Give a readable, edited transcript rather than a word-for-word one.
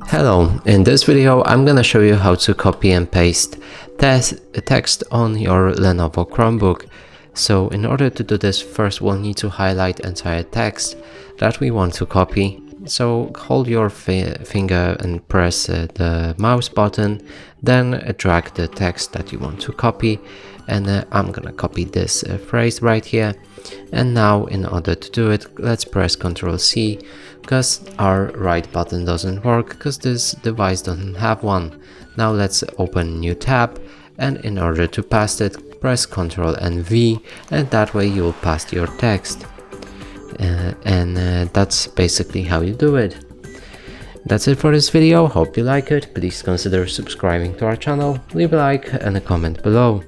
Hello, in this video I'm gonna show you how to copy and paste text on your Lenovo Chromebook. So in order to do this, first we'll need to highlight entire text that we want to copy. So hold your finger and press the mouse button, then drag the text that you want to copy, and I'm gonna copy this phrase right here. And now in order to do it, let's press Ctrl C, because our right button doesn't work because this device doesn't have one. Now let's open a new tab, and in order to paste it, press Ctrl and V, and that way you'll paste your text. That's basically how you do it. That's it for this video. Hope you like it. Please consider subscribing to our channel, leave a like and a comment below.